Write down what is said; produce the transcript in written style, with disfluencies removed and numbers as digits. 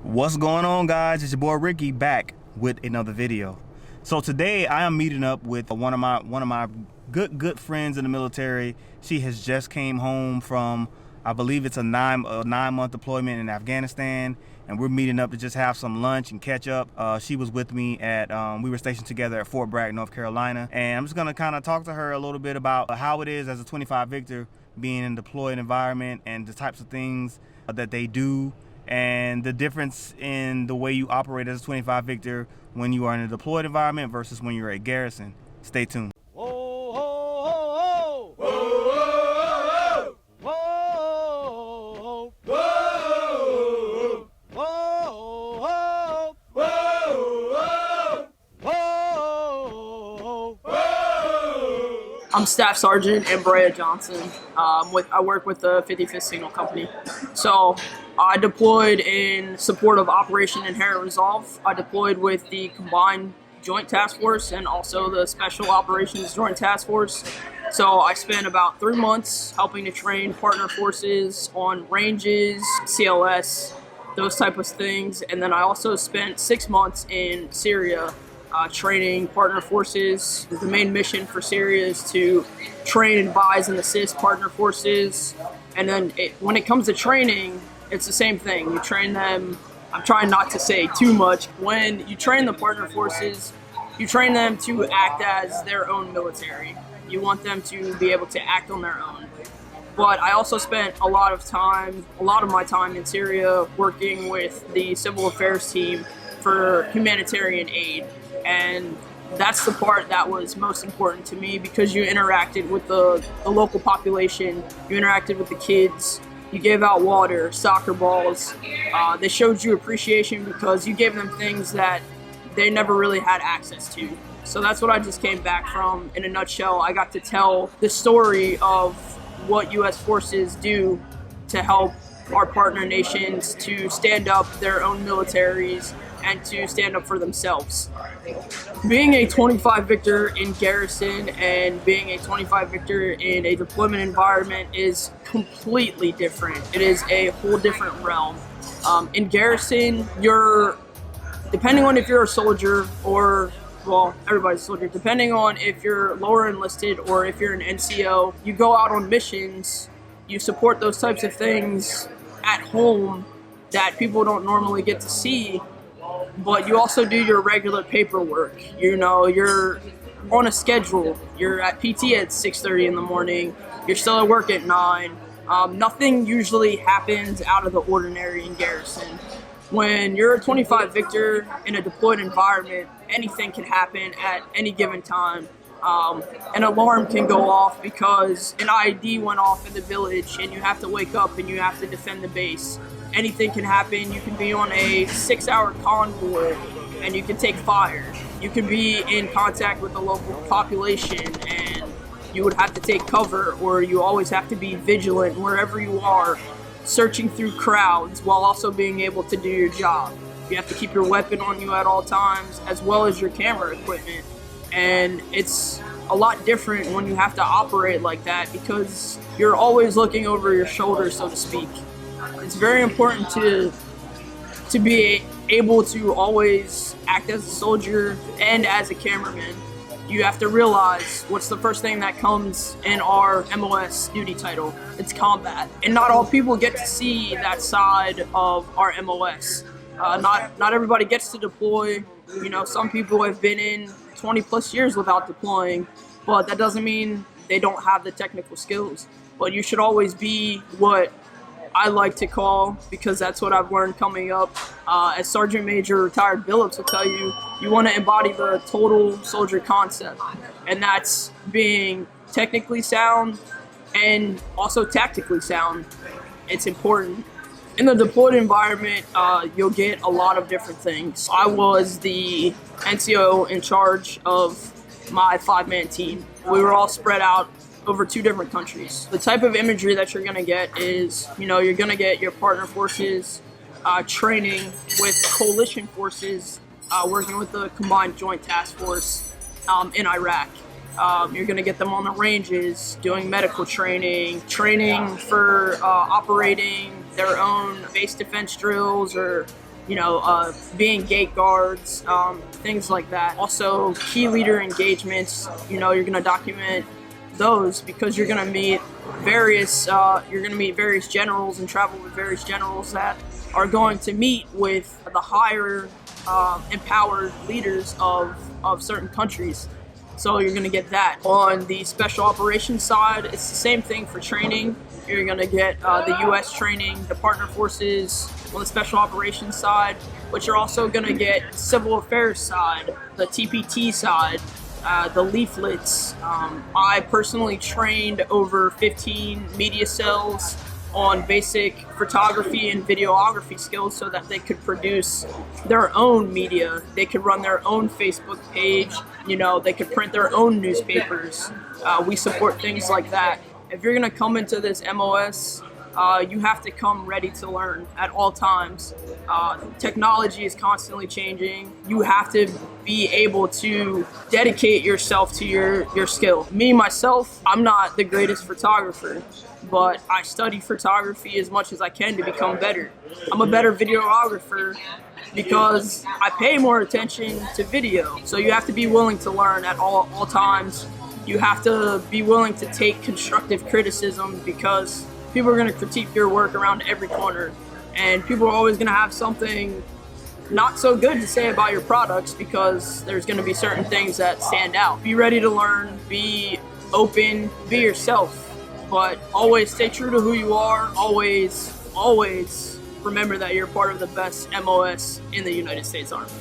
What's going on, guys? It's your boy Ricky back with another video. So today I am meeting up with one of my good friends in the military. She has just came home from, I believe it's a nine-month deployment in Afghanistan, and we're meeting up to just have some lunch and catch up. She was with me at we were stationed together at Fort Bragg, North Carolina, and I'm just gonna kind of talk to her a little bit about how it is as a 25 Victor being in a deployed environment and the types of things that they do, and the difference in the way you operate as a 25 Victor when you are in a deployed environment versus when you're at garrison. Stay tuned. Whoa, ho, ho, ho. Whoa, whoa, whoa, whoa, whoa, whoa, whoa. I'm Staff Sergeant Ambraea Johnson. I work with the 55th Signal Company. So I deployed in support of Operation Inherent Resolve. I deployed with the Combined Joint Task Force and also the Special Operations Joint Task Force. So I spent about 3 months helping to train partner forces on ranges, CLS, those type of things. And then I also spent 6 months in Syria training partner forces. The main mission for Syria is to train, advise, and assist partner forces. And then when it comes to training, it's the same thing. You train them. I'm trying not to say too much. When you train the partner forces, you train them to act as their own military. You want them to be able to act on their own. But I also spent a lot of my time in Syria working with the civil affairs team for humanitarian aid. And that's the part that was most important to me, because you interacted with the local population, you interacted with the kids, you gave out water, soccer balls. They showed you appreciation because you gave them things that they never really had access to. So that's what I just came back from. In a nutshell, I got to tell the story of what U.S. forces do to help our partner nations to stand up their own militaries and to stand up for themselves. Being a 25 Victor in garrison and being a 25 Victor in a deployment environment is completely different. It is a whole different realm. In garrison, depending on if you're a soldier or, well, everybody's a soldier, depending on if you're lower enlisted or if you're an NCO, you go out on missions, you support those types of things at home that people don't normally get to see. But you also do your regular paperwork. You know, you're on a schedule. You're at PT at 6:30 in the morning. You're still at work at 9. Nothing usually happens out of the ordinary in garrison. When you're a 25 Victor in a deployed environment, anything can happen at any given time. An alarm can go off because an ID went off in the village and you have to wake up and you have to defend the base. Anything can happen. You can be on a 6-hour convoy and you can take fire. You can be in contact with the local population and you would have to take cover, or you always have to be vigilant wherever you are, searching through crowds while also being able to do your job. You have to keep your weapon on you at all times, as well as your camera equipment. And it's a lot different when you have to operate like that because you're always looking over your shoulder, so to speak. It's very important to be able to always act as a soldier and as a cameraman. You have to realize what's the first thing that comes in our MOS duty title. It's combat. And not all people get to see that side of our MOS. Not everybody gets to deploy. You know, some people have been in 20 plus years without deploying, but that doesn't mean they don't have the technical skills. But you should always be what I like to call, because that's what I've learned coming up, as Sergeant Major retired Billups will tell you, you want to embody the total soldier concept. And that's being technically sound and also tactically sound. It's important. In the deployed environment, you'll get a lot of different things. I was the NCO in charge of my 5-man team. We were all spread out over 2 different countries. The type of imagery that you're gonna get is, you're gonna get your partner forces training with coalition forces, working with the Combined Joint Task Force in Iraq. You're gonna get them on the ranges, doing medical training for operating their own base defense drills or being gate guards, things like that. Also, key leader engagements. You're going to document those because you're going to meet various generals and travel with various generals that are going to meet with the higher empowered leaders of certain countries. So you're going to get that. On the special operations side, it's the same thing for training. You're going to get the U.S. training, the partner forces on the special operations side, but you're also going to get civil affairs side, the TPT side, the leaflets. I personally trained over 15 media cells on basic photography and videography skills so that they could produce their own media. They could run their own Facebook page, they could print their own newspapers. We support things like that. If you're gonna come into this MOS, you have to come ready to learn at all times. Technology is constantly changing. You have to be able to dedicate yourself to your skill. Me, myself, I'm not the greatest photographer, but I study photography as much as I can to become better. I'm a better videographer because I pay more attention to video. So you have to be willing to learn at all times. You have to be willing to take constructive criticism because people are going to critique your work around every corner, and people are always going to have something not so good to say about your products because there's going to be certain things that stand out. Be ready to learn, be open, be yourself, but always stay true to who you are. Always remember that you're part of the best MOS in the United States Army.